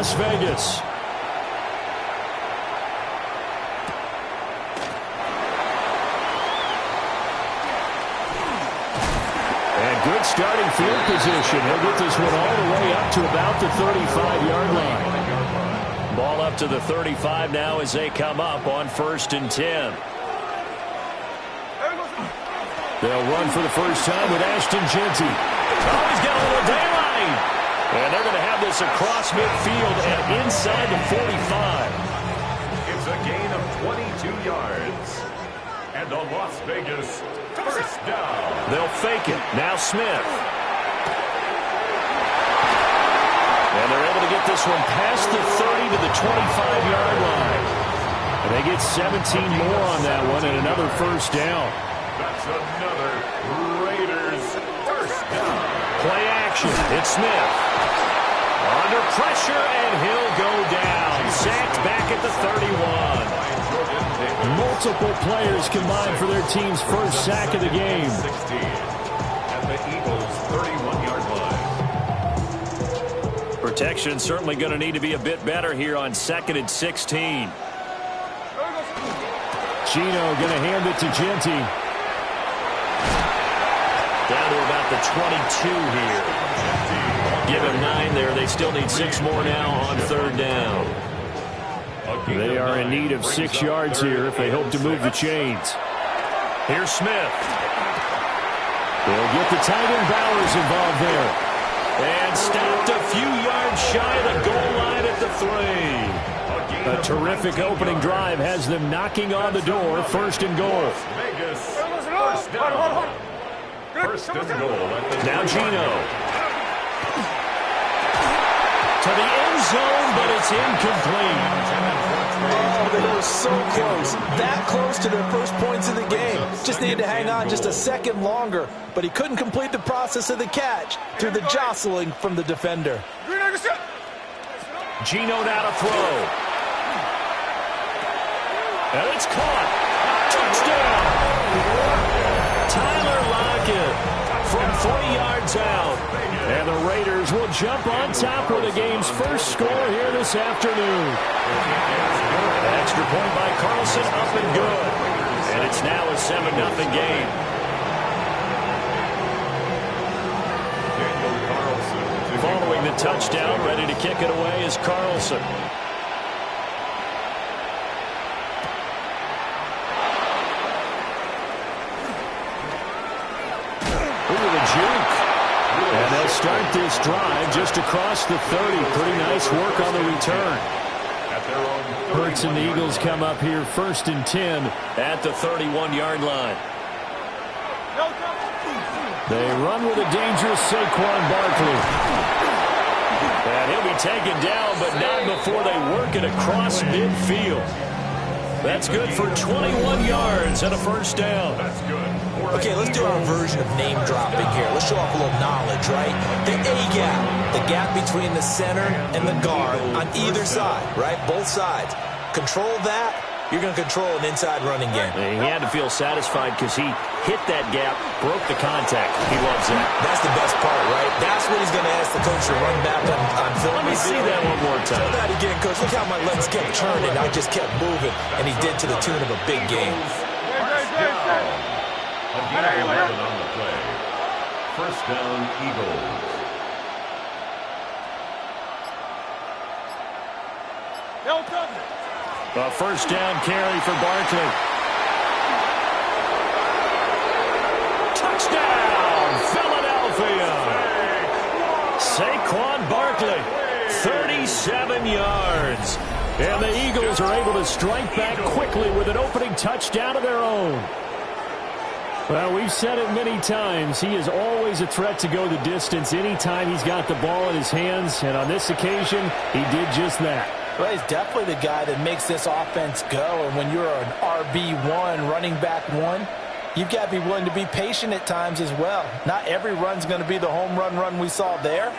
Las Vegas. And good starting field position. He'll get this one all the way up to about the 35-yard line. Ball up to the 35 now as they come up on 1st and 10. They'll run for the first time with Ashton Jeanty. Oh, he's got a little daylight. And they're going to have this across midfield and inside the 45. It's a gain of 22 yards. And the Las Vegas first down. They'll fake it. Now Smith. And they're able to get this one past the 30 to the 25-yard line. And they get 17 more on that one and another first down. That's another Raiders first down. Play action. It's Smith. Under pressure, and he'll go down. Sacked back at the 31. Multiple players combined for their team's first sack of the game. 16 at the Eagles' 31-yard line. Protection certainly going to need to be a bit better here on 2nd and 16. Gino going to hand it to Jeanty. Down to about the 22 here. Give him 9 there. They still need 6 more now on 3rd down. They are in need of 6 yards here if they hope to move the chains. Here's Smith. They'll get the tight end Bowers involved there. And stopped a few yards shy of the goal line at the 3. A terrific opening drive has them knocking on the door. 1st and goal. Vegas first down. 1st and goal. Now Gino. To the end zone, but it's incomplete. Oh, they were so close. That close to their first points of the game. Just needed to hang on just a second longer, but he couldn't complete the process of the catch through the jostling from the defender. Gino now to throw. And it's caught. Touchdown. Tyler Lockett from 40 yards out. And the Raiders will jump on top of the game's first score here this afternoon. Extra point by Carlson, up and good. And it's now a 7-0 game. Following the touchdown, ready to kick it away is Carlson. Look at the juke. And they'll start this drive just across the 30. Pretty nice work on the return. Hurts and the Eagles come up here 1st and 10 at the 31-yard line. They run with a dangerous Saquon Barkley. And he'll be taken down, but not before they work it across midfield. That's good for 21 yards and a first down. That's good. Okay, let's do our version of name dropping here. Let's show off a little knowledge, right? The A-gap, the gap between the center and the guard on either side, right? Both sides. Control that, you're going to control an inside running game. He had to feel satisfied because he hit that gap, broke the contact. He loves that. That's the best part, right? That's what he's going to ask the coach to run back on film. Let me see that one more time. Tell that again, coach. Look how my legs kept turning. I just kept moving, and he did to the tune of a big game. Again, 11 on the play. First down, Eagles. A first down carry for Barkley. Touchdown, Philadelphia. Saquon Barkley, 37 yards. And the Eagles are able to strike back quickly with an opening touchdown of their own. Well, we've said it many times. He is always a threat to go the distance anytime he's got the ball in his hands. And on this occasion, he did just that. Well, he's definitely the guy that makes this offense go. And when you're an RB1, running back one, you've got to be willing to be patient at times as well. Not every run's going to be the home run we saw there.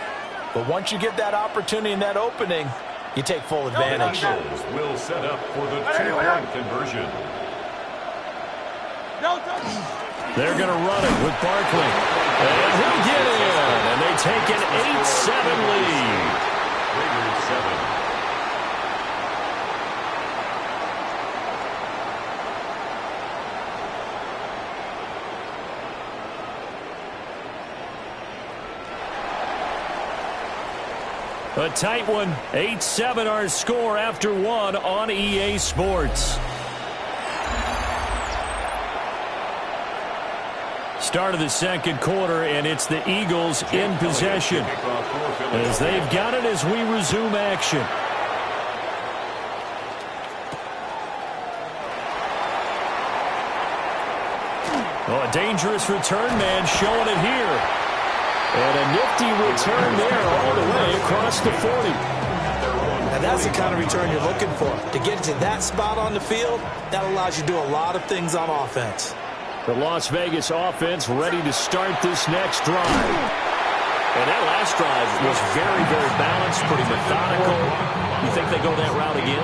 But once you get that opportunity and that opening, you take full advantage. The Eagles will set up for the two-point conversion. They're going to run it with Barkley. And he'll get in. And they take an 8-7 lead. Raiders 7. A tight one. 8-7 our score after one on EA Sports. Start of the second quarter, and it's the Eagles in possession as they've got it as we resume action. Oh, a dangerous return man showing it here. And a nifty return there all the way across the 40. And that's the kind of return you're looking for. To get to that spot on the field, that allows you to do a lot of things on offense. The Las Vegas offense ready to start this next drive. And that last drive was very, very balanced, pretty methodical. You think they go that route again?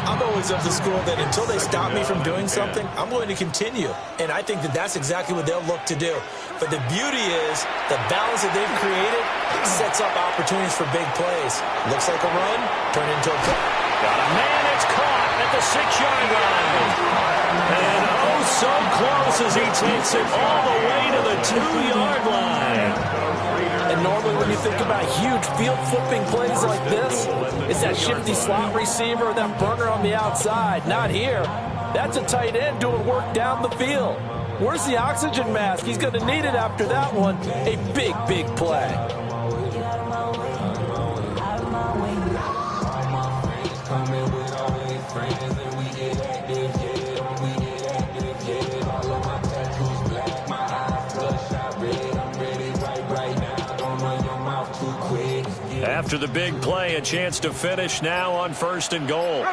I'm always of the school that until they stop me from doing something, I'm going to continue. And I think that that's exactly what they'll look to do. But the beauty is the balance that they've created sets up opportunities for big plays. Looks like a run, turn into a play. Got a man, it's caught at the 6-yard line. And oh, so close as he takes it all the way to the 2-yard line. And normally when you think about huge field flipping plays like this, it's that shifty slot receiver, that burner on the outside. Not here. That's a tight end doing work down the field. Where's the oxygen mask? He's going to need it after that one. A big, big play. After the big play, a chance to finish now on 1st and goal.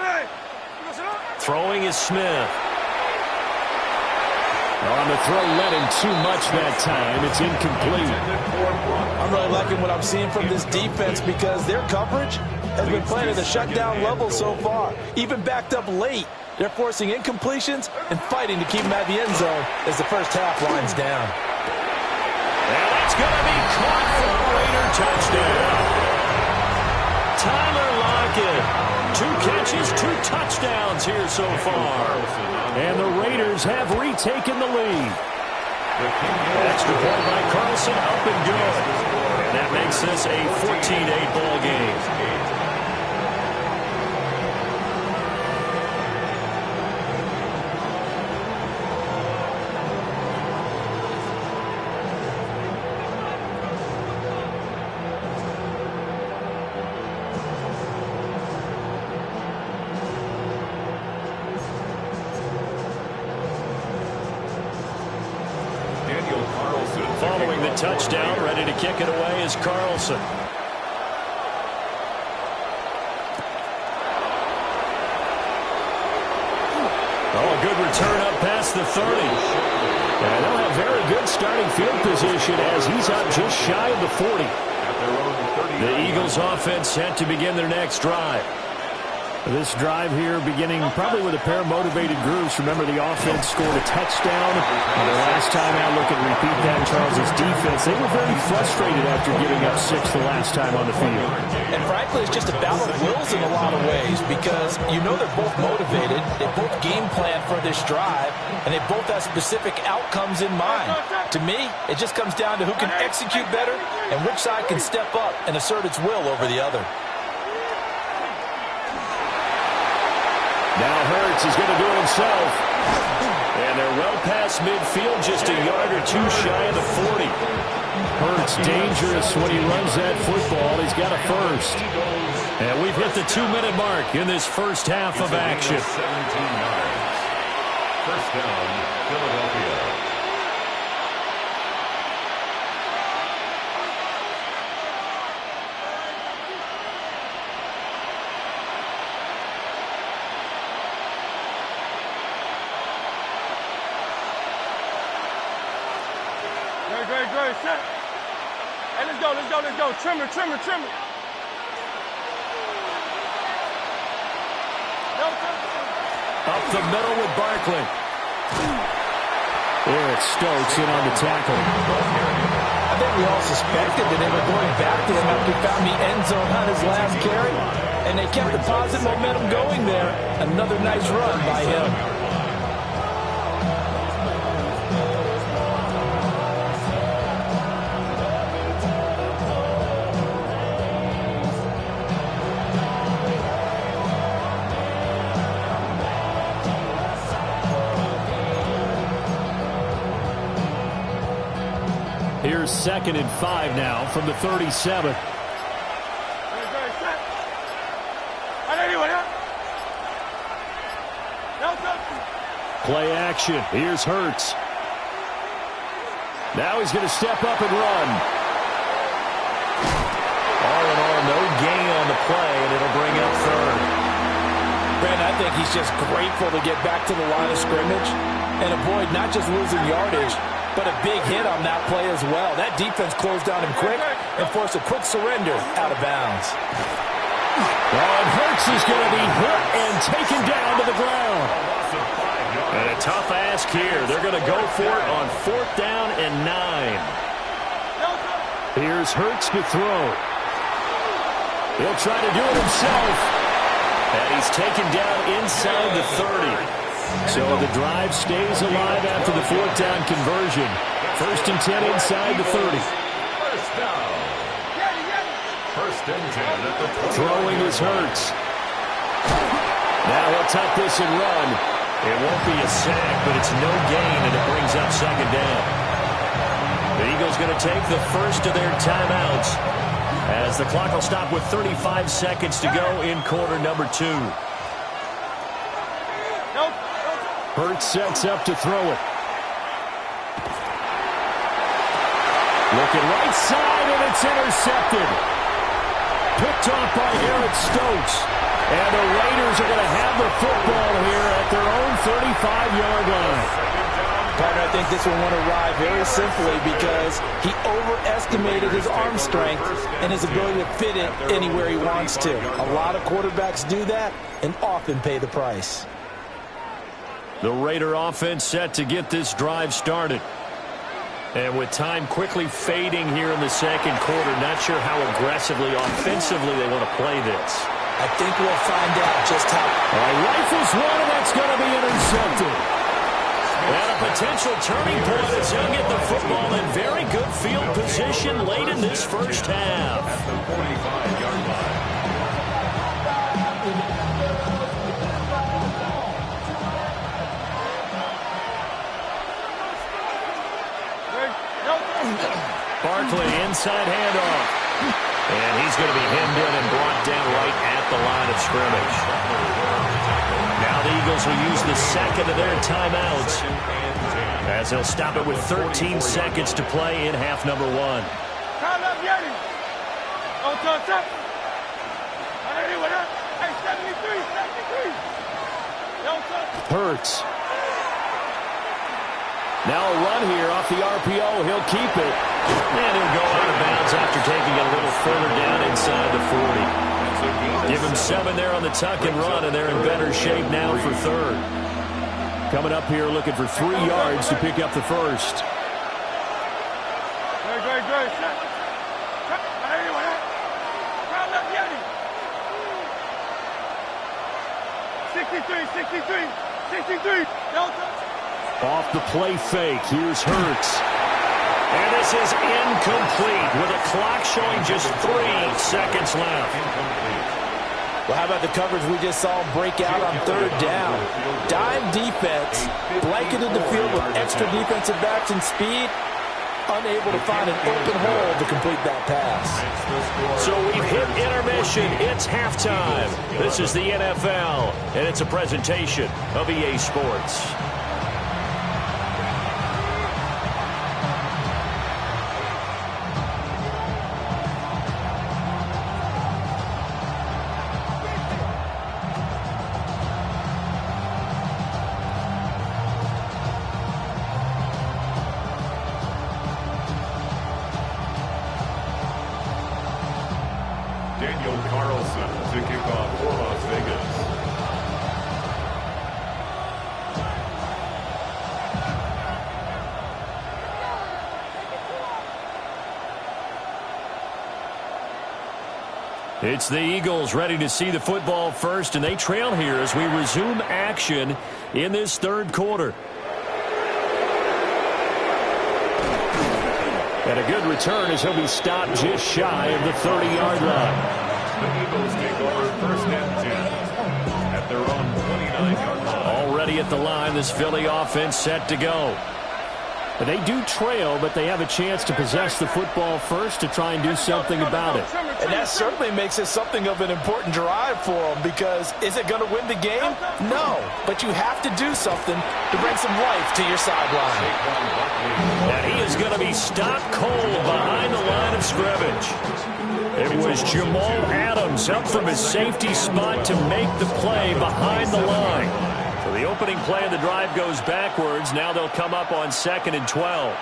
Throwing is Smith. On the throw, let him too much that time. It's incomplete. I'm really liking what I'm seeing from this defense because their coverage has been playing at a shutdown level so far. Even backed up late, they're forcing incompletions and fighting to keep them at the end zone as the first half winds down. And it's going to be caught for a Raider touchdown. Tyler Lockett, 2 catches, 2 touchdowns here so far. And the Raiders have retaken the lead. Extra point by Carlson, up and good. That makes this a 14-8 ball game. Following the touchdown, ready to kick it away is Carlson. Oh, a good return up past the 30. And they'll have very good starting field position as he's up just shy of the 40. The Eagles offense set to begin their next drive. This drive here beginning probably with a pair of motivated groups. Remember, the offense scored a touchdown. And the last time out, look and repeat that, Charles' defense. They were very frustrated after giving up 6 the last time on the field. And frankly, it's just a battle of wills in a lot of ways because you know they're both motivated. They both game plan for this drive, and they both have specific outcomes in mind. To me, it just comes down to who can execute better and which side can step up and assert its will over the other. Now Hurts is going to do it himself. And they're well past midfield, just a yard or 2 shy of the 40. Hurts dangerous when he runs that football. He's got a first. And we've hit the 2-minute mark in this first half of action. 17 yards. First down, Philadelphia. Great, set. Hey, let's go. Trimmer. Up the middle with Barkley. Eric Stokes in on the tackle. I think we all suspected that they were going back to him after he found the end zone on his last carry, and they kept the positive momentum going there. Another nice run by him. Steelers 2nd and 5 now from the 37. Play action. Here's Hurts. Now he's going to step up and run. All in all, no gain on the play, and it'll bring up third. Brandon, I think he's just grateful to get back to the line of scrimmage and avoid not just losing yardage, but a big hit on that play as well. That defense closed down him quick and forced a quick surrender out of bounds. And Hurts is going to be hit and taken down to the ground. And a tough ask here. They're going to go for it on 4th down and 9. Here's Hurts to throw. He'll try to do it himself. And he's taken down inside the 30. So the drive stays alive after the 4th down conversion. 1st and 10 inside the 30. First and 10 at the 20. Throwing is Hurts. Now he'll tuck this and run. It won't be a sack, but it's no gain, and it brings up 2nd down. The Eagles going to take the first of their timeouts as the clock will stop with 35 seconds to go in quarter number 2. Hurts sets up to throw it. Looking right side, and it's intercepted. Picked off by Eric Stokes. And the Raiders are going to have the football here at their own 35-yard line. Partner, I think this one won't arrive very simply because he overestimated his arm strength and his ability to fit it anywhere he wants to. A lot of quarterbacks do that and often pay the price. The Raider offense set to get this drive started. And with time quickly fading here in the 2nd quarter, not sure how aggressively, offensively they want to play this. I think we'll find out just how. Rifles one, and that's going to be intercepted. And a potential turning point as he'll get the football in very good field position late in this first half. At the 45-yard line. Barkley inside handoff. And he's going to be hemmed in and brought down right at the line of scrimmage. Now the Eagles will use the 2nd of their timeouts as they'll stop it with 13 seconds to play in half number 1. Hurts. Now a run here off the RPO. He'll keep it. And he'll go out of bounds after taking it a little further down inside the 40. Give him 7 there on the tuck and run, and they're in better shape now for 3rd. Coming up here looking for 3 yards to pick up the first. Great. 63. Off the play fake, here's Hurts. And this is incomplete with a clock showing just 3 seconds left. Well, how about the coverage we just saw break out on 3rd down? Dime defense, blanketed the field with extra defensive backs and speed, unable to find an open hole to complete that pass. So we've hit intermission. It's halftime. This is the NFL, and it's a presentation of EA Sports. To kick off for Las Vegas. It's the Eagles ready to see the football first, and they trail here as we resume action in this 3rd quarter. And a good return as he'll be stopped just shy of the 30-yard line. The Eagles take over 1st and 10 at their own 29-yard line. Already at the line, this Philly offense set to go. They do trail, but they have a chance to possess the football first to try and do something about it. And that certainly makes it something of an important drive for them, because is it going to win the game? No, but you have to do something to bring some life to your sideline. And he is going to be stopped cold behind the line of scrimmage. It was Jamal Adams up from his safety spot to make the play behind the line. So the opening play of the drive goes backwards. Now they'll come up on 2nd and 12.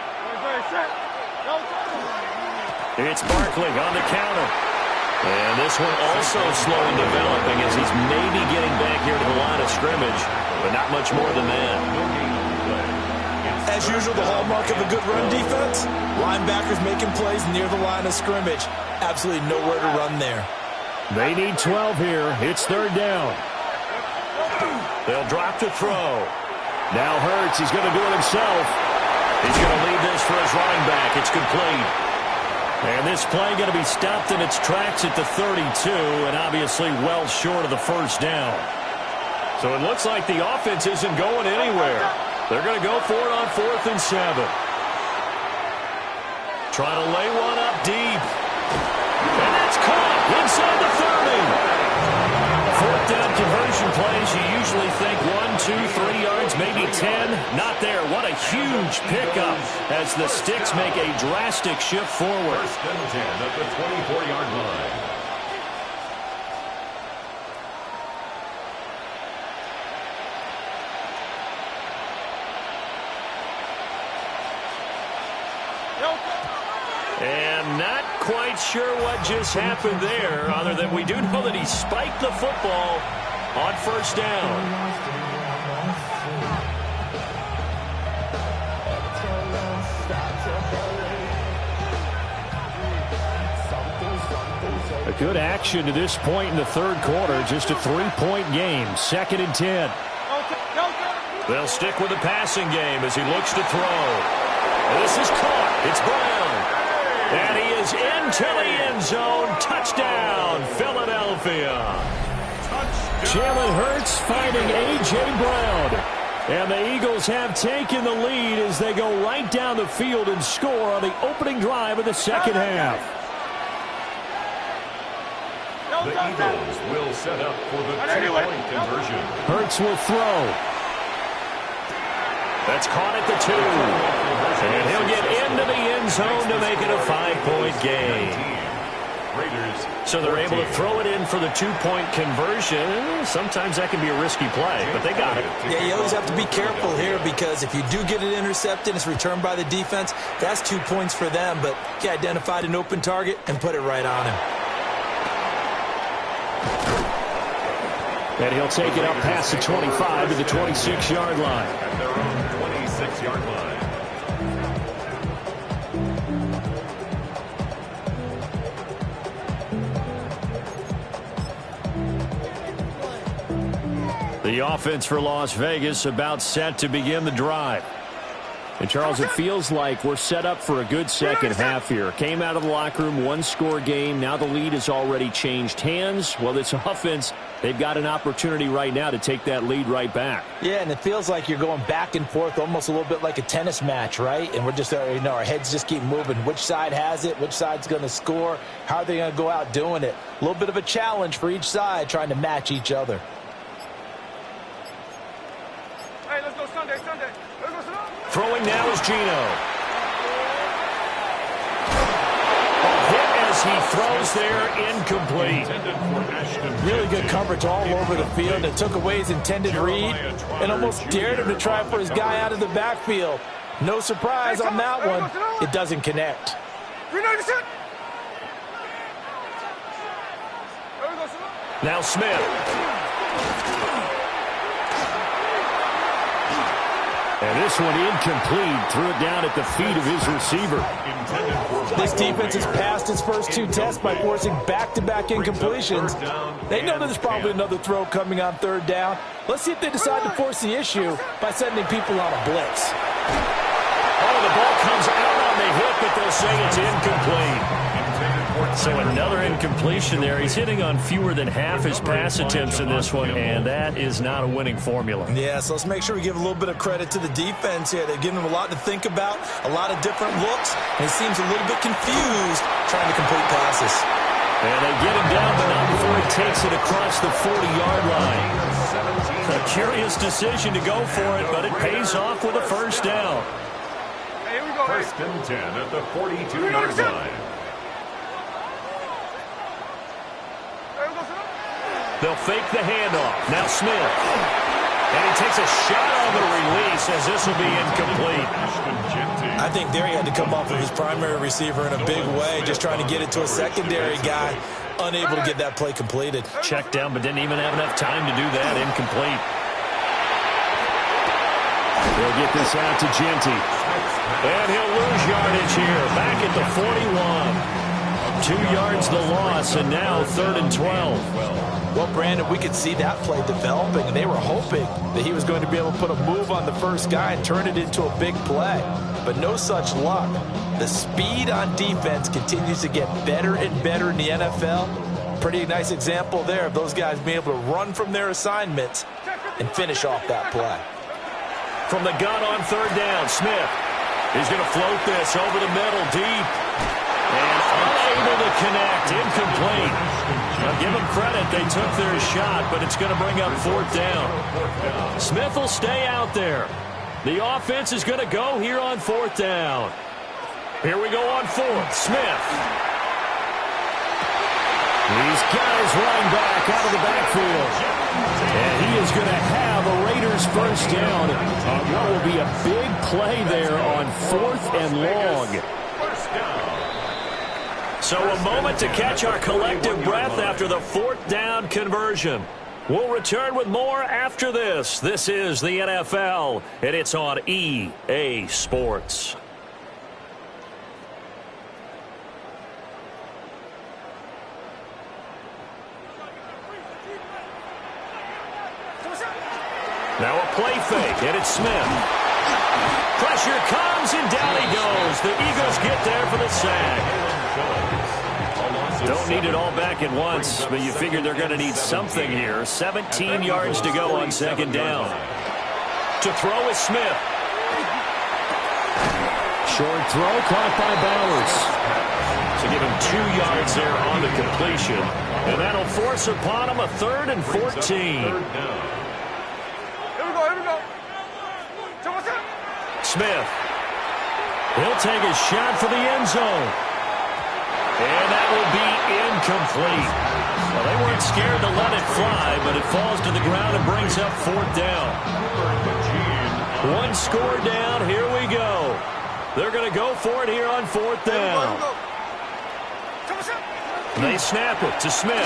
It's Barkley on the counter. And this one also slow in developing as he's maybe getting back here to the line of scrimmage, but not much more than that. As usual, the hallmark of a good run defense, linebackers making plays near the line of scrimmage. Absolutely nowhere to run there. They need 12 here. It's 3rd down. They'll drop to throw. Now Hurts, he's going to do it himself. He's going to lead this for his running back. It's complete. And this play going to be stopped in its tracks at the 32, and obviously well short of the 1st down. So it looks like the offense isn't going anywhere. They're going to go for it on 4th and 7. Trying to lay one up deep. And that's caught inside the 30. 4th down conversion plays, you usually think 1, 2, 3 yards, maybe 10. Not there. What a huge pickup as the Sticks make a drastic shift forward. 1st and 10 at the 24-yard line. And not quite sure what just happened there, other than we do know that he spiked the football on 1st down. A good action to this point in the 3rd quarter, just a 3-point game, 2nd and 10. They'll stick with the passing game as he looks to throw. This is caught. It's Brown. And he is into the end zone. Touchdown, Philadelphia. Jalen Hurts finding A.J. Brown. And the Eagles have taken the lead as they go right down the field and score on the opening drive of the 2nd half. The Eagles will set up for the 2-point conversion. Hurts will throw. That's caught at the 2. And he'll get into the end zone to make it a 5-point game. So they're able to throw it in for the 2-point conversion. Sometimes that can be a risky play, but they got it. Yeah, you always have to be careful here, because if you do get it intercepted, it's returned by the defense, that's 2 points for them. But he identified an open target and put it right on him. And he'll take it up past the 25 to the 26-yard line. At their own 26-yard line. The offense for Las Vegas about set to begin the drive. And, Charles, it feels like we're set up for a good 2nd half here. Came out of the locker room, 1-score game. Now the lead has already changed hands. Well, this offense, they've got an opportunity right now to take that lead right back. Yeah, and it feels like you're going back and forth, almost a little bit like a tennis match, right? And we're just, our heads just keep moving. Which side has it? Which side's going to score? How are they going to go out doing it? A little bit of a challenge for each side, trying to match each other. Hey, let's go Sunday. Throwing now is Geno. Hit as he throws there, incomplete. Really good coverage all over the field. It took away his intended read and almost dared him to try for his guy out of the backfield. No surprise on that one. It doesn't connect. Now Smith. And this one incomplete. Threw it down at the feet of his receiver. This defense has passed its first 2 tests by forcing back-to-back incompletions. They know there's probably another throw coming on 3rd down. Let's see if they decide to force the issue by sending people on a blitz. Oh, the ball comes out on the hit, but they'll say it's incomplete. So another incompletion there. He's hitting on fewer than half his pass attempts in this one, and that is not a winning formula. Yeah, so let's make sure we give a little bit of credit to the defense here. They've given him a lot to think about, a lot of different looks, and he seems a little bit confused trying to complete passes. And they get him down, but not before he takes it across the 40-yard line. A curious decision to go for it, but it pays off with a first down. Hey, here we go. First and 10 at the 42-yard line. They'll fake the handoff. Now Smith. And he takes a shot on the release as this will be incomplete. I think there he had to come off of his primary receiver in a big way, just trying to get it to a secondary guy, unable to get that play completed. Checked down, but didn't even have enough time to do that. Incomplete. They'll get this out to Genty. And he'll lose yardage here. Back at the 41. 2 yards the loss, and now 3rd and 12. Well, Brandon, we could see that play developing, and they were hoping that he was going to be able to put a move on the first guy and turn it into a big play. But no such luck. The speed on defense continues to get better and better in the NFL. Pretty nice example there of those guys being able to run from their assignments and finish off that play. From the gun on 3rd down, Smith. He's going to float this over the middle, deep. And unable to connect, incomplete. Now give them credit, they took their shot, but it's going to bring up 4th down. Smith will stay out there. The offense is going to go here on 4th down. Here we go on 4th, Smith. These guys running back out of the backfield. And he is going to have a Raiders first down on what will be a big play there on 4th and long. So a moment to catch our collective breath after the 4th down conversion. We'll return with more after this. This is the NFL, and it's on EA Sports. Now a play fake, and it's Smith. Pressure comes, and down he goes. The Eagles get there for the sack. Don't need it all back at once, but you figure they're going to need something here. 17 yards to go on 2nd down. To throw is Smith. Short throw, caught by Bowers. So give him 2 yards there on the completion. And that'll force upon him a 3rd and 14. Smith. He'll take a shot for the end zone. And that will be incomplete. Well, they weren't scared to let it fly, but it falls to the ground and brings up 4th down. 1 score down. Here we go. They're going to go for it here on 4th down. They snap it to Smith.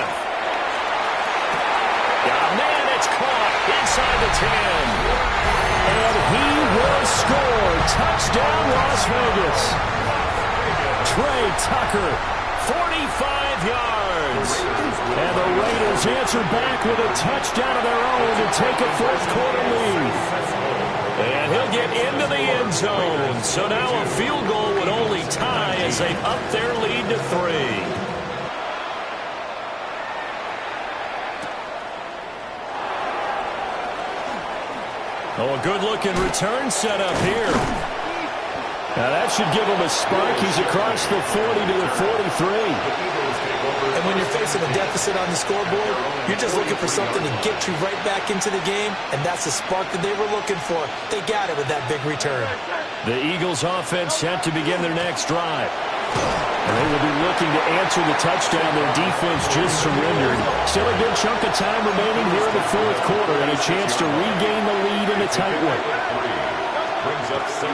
Got a man, it's caught inside the 10. And he will score. Touchdown, Las Vegas. Trey Tucker, 45 yards. And the Raiders answer back with a touchdown of their own to take a 4th quarter lead. And he'll get into the end zone. So now a field goal would only tie as they up their lead to 3. Oh, a good-looking return set up here. Now that should give him a spark. He's across the 40 to the 43. And when you're facing a deficit on the scoreboard, you're just looking for something to get you right back into the game, and that's the spark that they were looking for. They got it with that big return. The Eagles offense set to begin their next drive. And they will be looking to answer the touchdown their defense just surrendered. Still a good chunk of time remaining here in the 4th quarter and a chance to regain the lead in a tight one.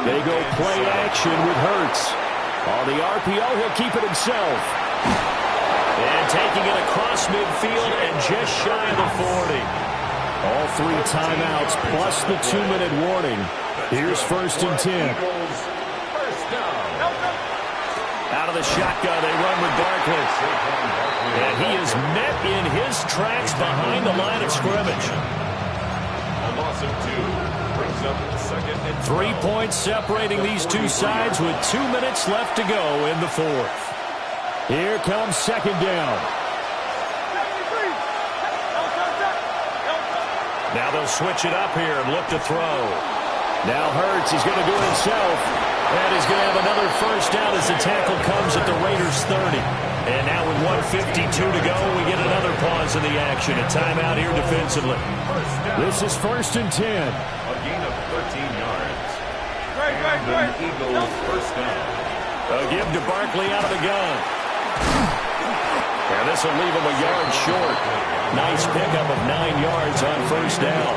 They go play action with Hurts. On the RPO, he'll keep it himself. And taking it across midfield and just shy of the 40. All 3 timeouts plus the 2-minute warning. Here's 1st and 10. Out of the shotgun, they run with Barkley. And he is met in his tracks behind the line of scrimmage. A loss of 2 brings up 2nd and 3 points separating these two sides with 2 minutes left to go in the 4th. Here comes second down. Now they'll switch it up here and look to throw. Now Hurts, he's going to do it himself. And he's going to have another first down as the tackle comes at the Raiders' 30. And now with 1:52 to go, we get another pause in the action. A timeout here defensively. This is 1st and 10. A gain of 13 yards. And the Eagles first down. A give to Barkley out of the gun. And this will leave him a yard short. Nice pickup of 9 yards on first down.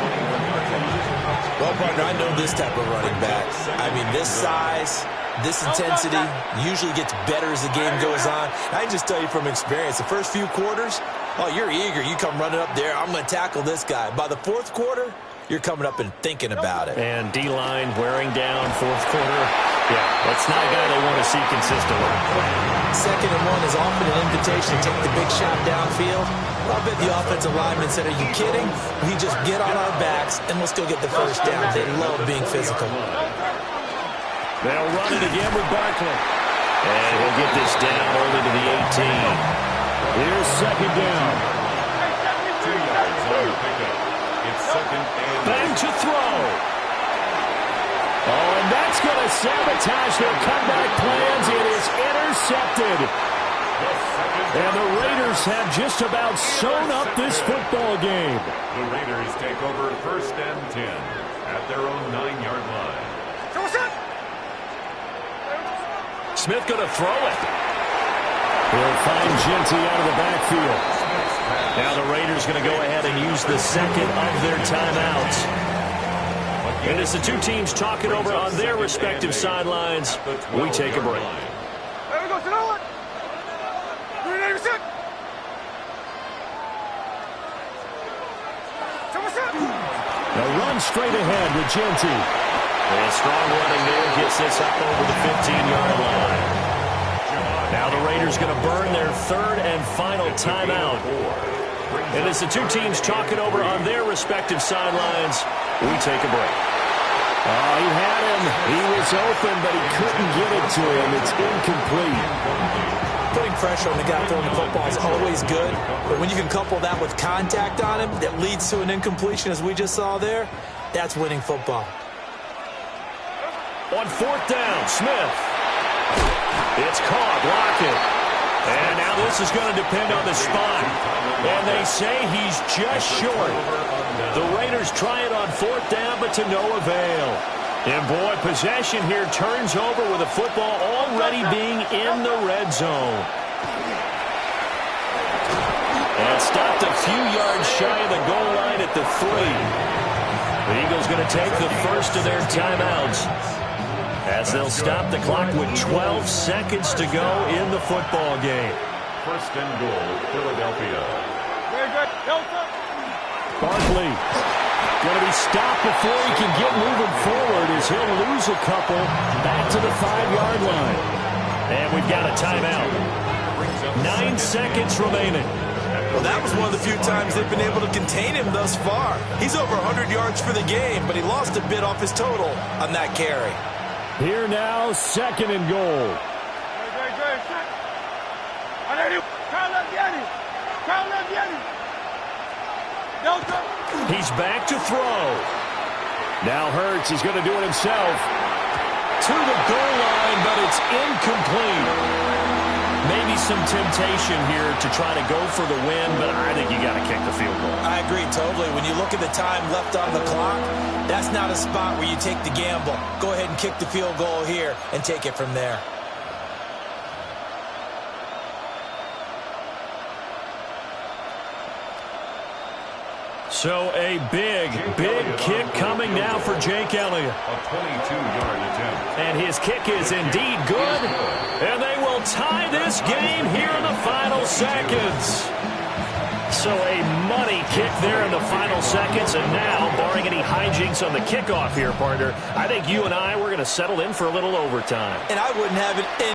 Well, partner, I know this type of running back. I mean, this size, this intensity usually gets better as the game goes on. I can just tell you from experience, the first few quarters, oh, you're eager. You come running up there, I'm going to tackle this guy. By the fourth quarter, you're coming up and thinking about it. And D-line wearing down fourth quarter. Yeah, that's not a guy they want to see consistently. 2nd and 1 is often an invitation to take the big shot downfield. I'll bet the offensive lineman said, are you kidding? We just get on our backs and let's go get the first down. They love being physical. They'll run it again with Barkley. And he'll get this down only to the 18. Here's second down. 2 yards on the pickup. It's 2nd and Bang to throw. Oh, and that's going to sabotage their comeback plans. It is intercepted. And the Raiders have just about sewn up this football game. The Raiders take over 1st and 10 at their own 9-yard line. Smith going to throw it. He'll find Genty out of the backfield. Now the Raiders going to go ahead and use the second of their timeouts. And as the two teams talk it over on their respective sidelines, we take a break. There we go, to the one. 386. Now run straight ahead with Genty. And strong running there gets this up over the 15-yard line. Now the Raiders going to burn their 3rd and final timeout. And as the two teams talk it over on their respective sidelines, we take a break. Oh, he had him. He was open, but he couldn't get it to him. It's incomplete. Putting pressure on the guy throwing the football is always good, but when you can couple that with contact on him that leads to an incompletion, as we just saw there, that's winning football. On 4th down, Smith. It's caught, Lockett. And now this is going to depend on the spot. And they say he's just short. The Raiders try it on 4th down, but to no avail. And boy, possession here turns over with the football already being in the red zone. And stopped a few yards shy of the goal line at the 3. The Eagles going to take the first of their timeouts, as they'll stop the clock with 12 seconds to go in the football game. 1st and goal, Philadelphia. Very good. Barkley going to be stopped before he can get moving forward, as he'll lose a couple back to the 5-yard line. And we've got a timeout. 9 seconds remaining. Well, that was one of the few times they've been able to contain him thus far. He's over 100 yards for the game, but he lost a bit off his total on that carry. Here now, 2nd and goal. He's back to throw. Now Hurts, he's going to do it himself. To the goal line, but it's incomplete. Maybe some temptation here to try to go for the win, but I think you got to kick the field goal. I agree totally. When you look at the time left on the clock, that's not a spot where you take the gamble. Go ahead and kick the field goal here and take it from there. So a big kick coming now for Jake Elliott. A 22-yard attempt. And his kick is indeed good. And they will tie this game here in the final seconds. So a money kick there in the final seconds. And now, barring any hijinks on the kickoff here, partner, I think you and I, we're going to settle in for a little overtime. And I wouldn't have it